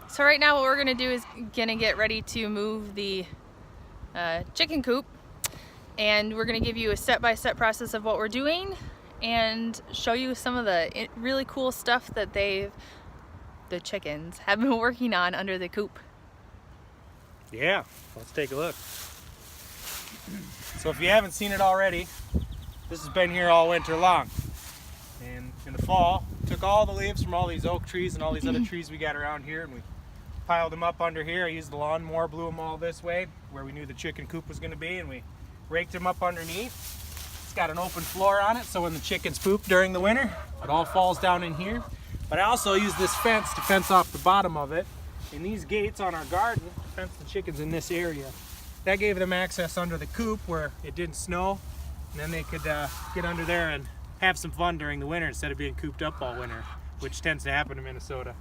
So right now what we're gonna do is gonna get ready to move the chicken coop, and we're gonna give you a step-by-step process of what we're doing and show you some of the really cool stuff that the chickens have been working on under the coop. Yeah, let's take a look. So if you haven't seen it already, this has been here all winter long. And in the fall, took all the leaves from all these oak trees and all these other trees we got around here, and we piled them up under here. I used the lawnmower, blew them all this way where we knew the chicken coop was going to be, and we raked them up underneath. It's got an open floor on it, so when the chickens poop during the winter, it all falls down in here. But I also used this fence to fence off the bottom of it, and these gates on our garden to fence the chickens in this area. That gave them access under the coop where it didn't snow, and then they could get under there and have some fun during the winter instead of being cooped up all winter, which tends to happen in Minnesota.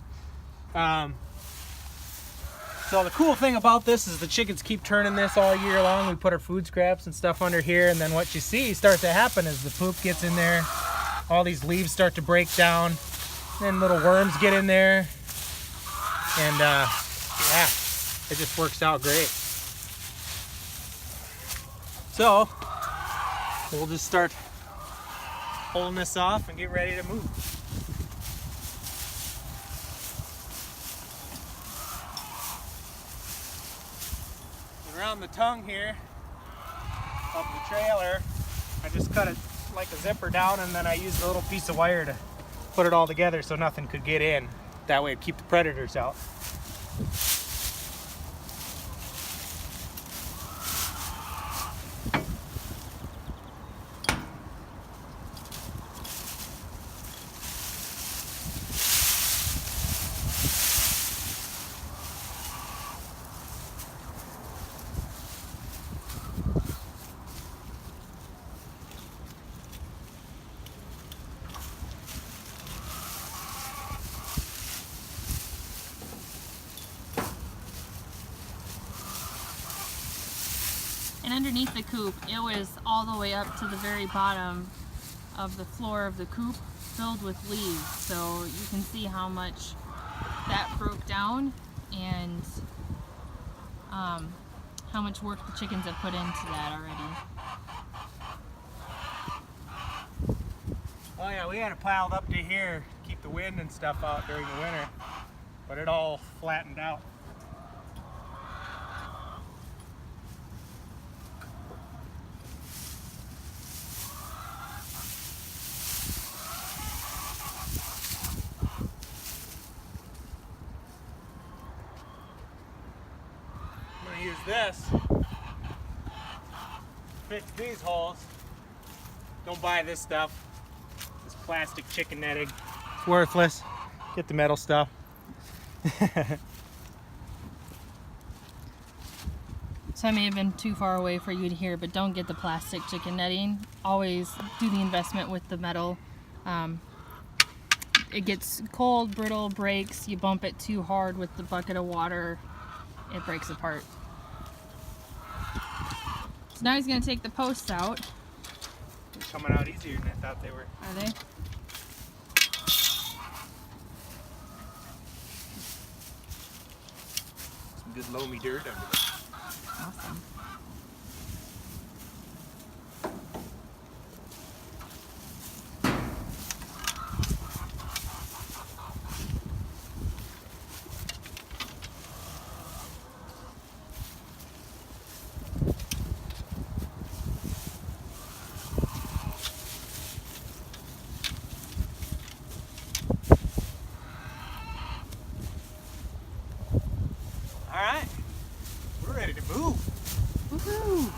So the cool thing about this is the chickens keep turning this all year long. We put our food scraps and stuff under here, and then what you see start to happen is the poop gets in there, all these leaves start to break down, then little worms get in there, and yeah, it just works out great. So we'll just start pulling this off and get ready to move. Around the tongue here of the trailer, I just cut it like a zipper down, and then I used a little piece of wire to put it all together so nothing could get in. That way it'd keep the predators out. And underneath the coop, it was all the way up to the very bottom of the floor of the coop filled with leaves. So you can see how much that broke down and how much work the chickens have put into that already. Oh yeah, we had it piled up to here to keep the wind and stuff out during the winter, but it all flattened out. I'm going to use this to fix these holes. Don't buy this stuff. This plastic chicken netting. It's worthless. Get the metal stuff. So I may have been too far away for you to hear, but don't get the plastic chicken netting. Always do the investment with the metal. It gets cold, brittle, breaks. You bump it too hard with the bucket of water, it breaks apart. So now he's going to take the posts out. They're coming out easier than I thought they were. Are they? Some good loamy dirt under there. Awesome. All right, we're ready to move. Woohoo!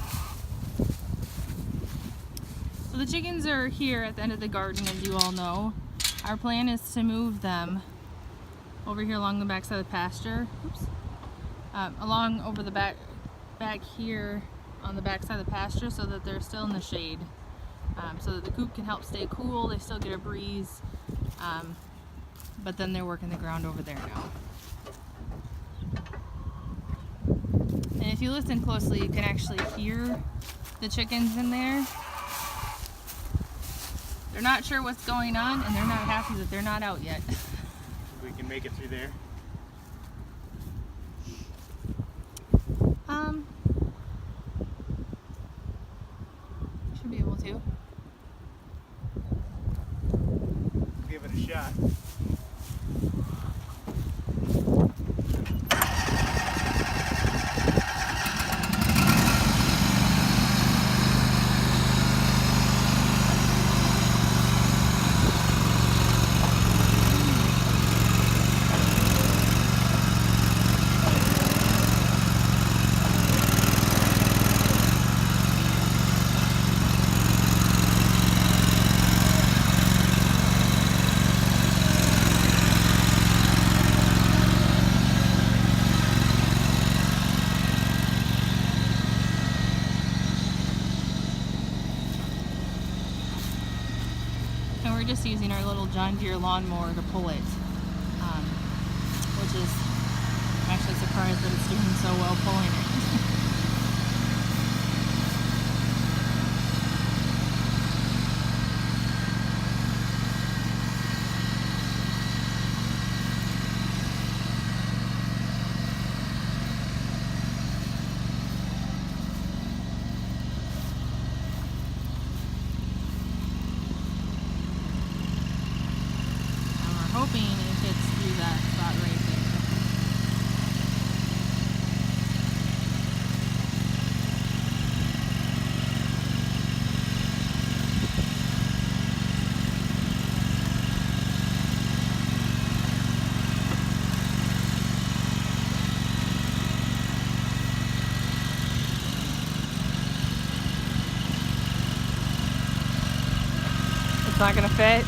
So the chickens are here at the end of the garden, as you all know. Our plan is to move them over here along the backside of the pasture. Oops. Along over the back here on the backside of the pasture, so that they're still in the shade, so that the coop can help stay cool. They still get a breeze, but then they're working the ground over there now. And if you listen closely, you can actually hear the chickens in there. They're not sure what's going on, and they're not happy that they're not out yet. We can make it through there. just using our little John Deere lawnmower to pull it, which is, I'm actually surprised that it's doing so well pulling it. Hoping it gets through that spot right there. It's not gonna fit.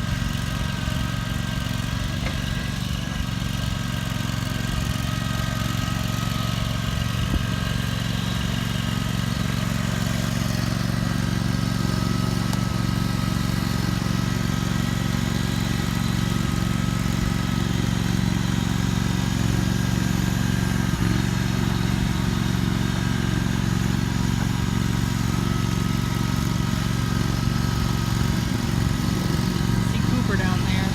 Down there.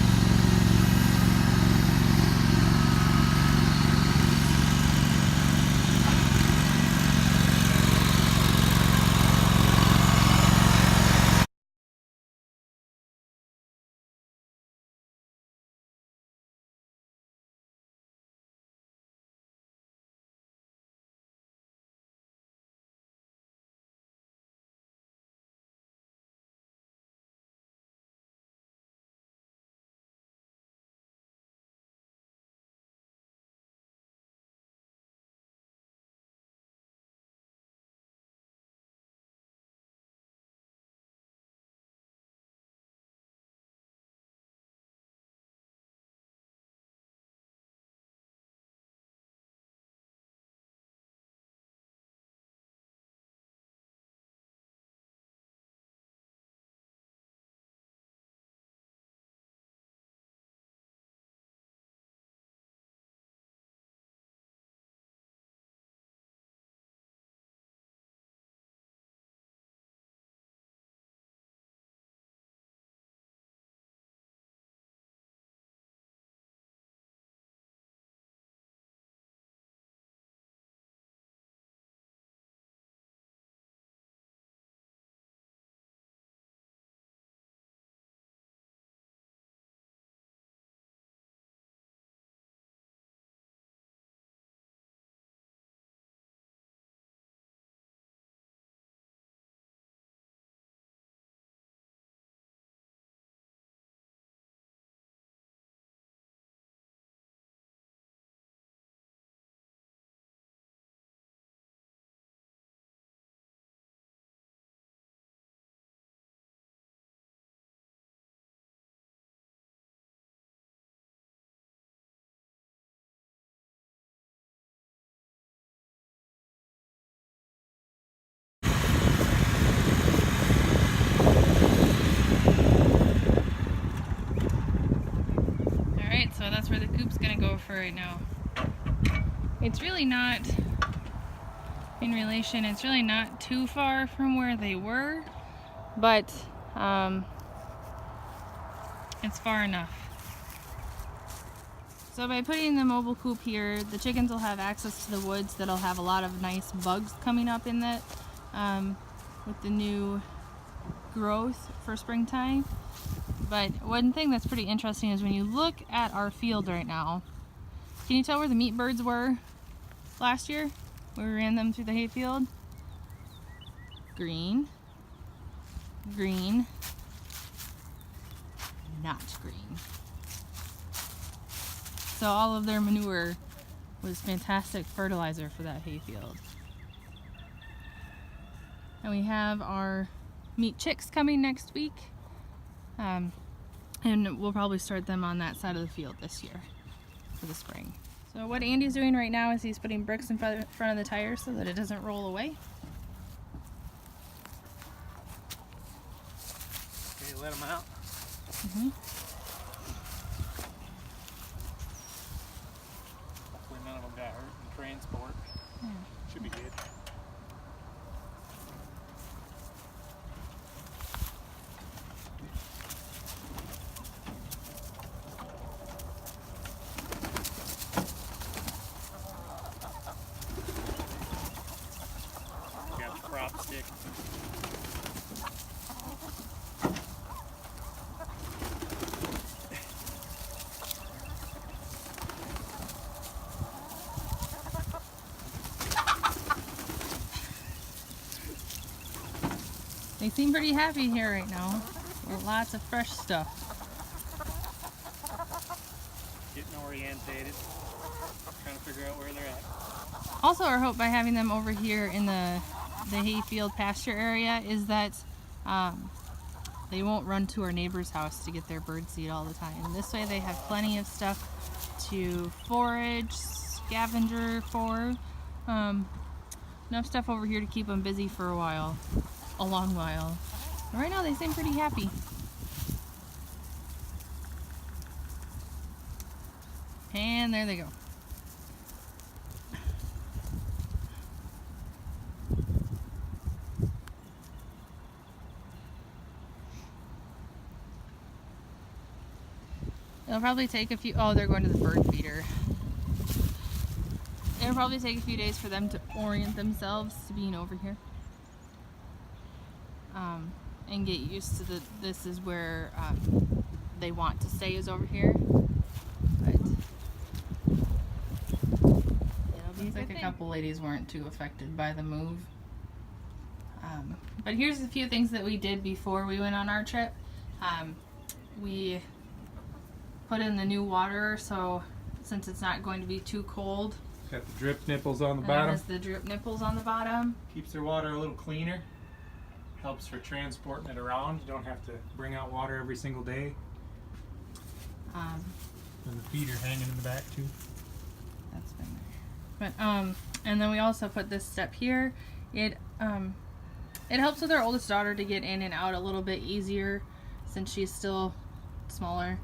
So that's where the coop's gonna go for right now. It's really not, in relation, it's really not too far from where they were, but it's far enough. So by putting the mobile coop here, the chickens will have access to the woods that'll have a lot of nice bugs coming up in that with the new growth for springtime. But one thing that's pretty interesting is when you look at our field right now, can you tell where the meat birds were last year when we ran them through the hayfield? Green, green, not green. So all of their manure was fantastic fertilizer for that hayfield. And we have our meat chicks coming next week. And we'll probably start them on that side of the field this year for the spring. So what Andy's doing right now is he's putting bricks in front of the tires so that it doesn't roll away. Okay, let them out. Mm-hmm. Hopefully none of them got hurt in transport. Yeah. Should be good. Got the prop stick. They seem pretty happy here right now. Lots of fresh stuff. Getting orientated. Trying to figure out where they're at. Also, our hope by having them over here in the hayfield pasture area is that they won't run to our neighbor's house to get their bird seed all the time. This way they have plenty of stuff to forage, scavenger for. Enough stuff over here to keep them busy for a while. A long while. But right now they seem pretty happy. And there they go. It'll probably take a few, oh, they're going to the bird feeder. It'll probably take a few days for them to orient themselves to being over here. And get used to this is where they want to stay, is over here. But seems like a couple ladies weren't too affected by the move. But here's a few things that we did before we went on our trip. We put in the new water, so since it's not going to be too cold. Got the drip nipples on the That bottom. has the drip nipples on the bottom. Keeps their water a little cleaner. Helps for transporting it around. You don't have to bring out water every single day. And the feeder hanging in the back too. That's been there. But and then we also put this step here. It helps with our oldest daughter to get in and out a little bit easier since she's still smaller.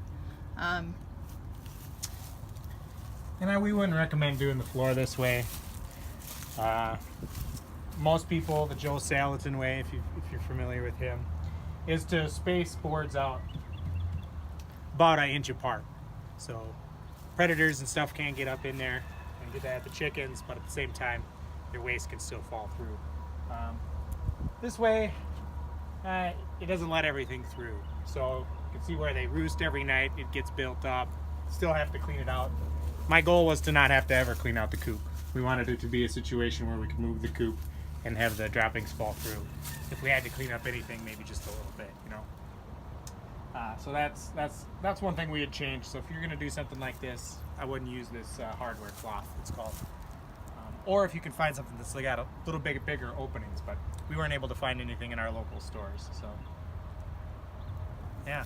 We wouldn't recommend doing the floor this way. Most people, the Joe Salatin way, if you're familiar with him, is to space boards out about an inch apart. So predators and stuff can't get up in there and get at the chickens, but at the same time, their waste can still fall through. This way, it doesn't let everything through. So you can see where they roost every night. It gets built up. Still have to clean it out. My goal was to not have to ever clean out the coop. We wanted it to be a situation where we could move the coop and have the droppings fall through. If we had to clean up anything, maybe just a little bit, you know. So that's one thing we had changed. So if you're gonna do something like this, I wouldn't use this hardware cloth, it's called. Or if you can find something that's got a little bigger openings, but we weren't able to find anything in our local stores. So yeah.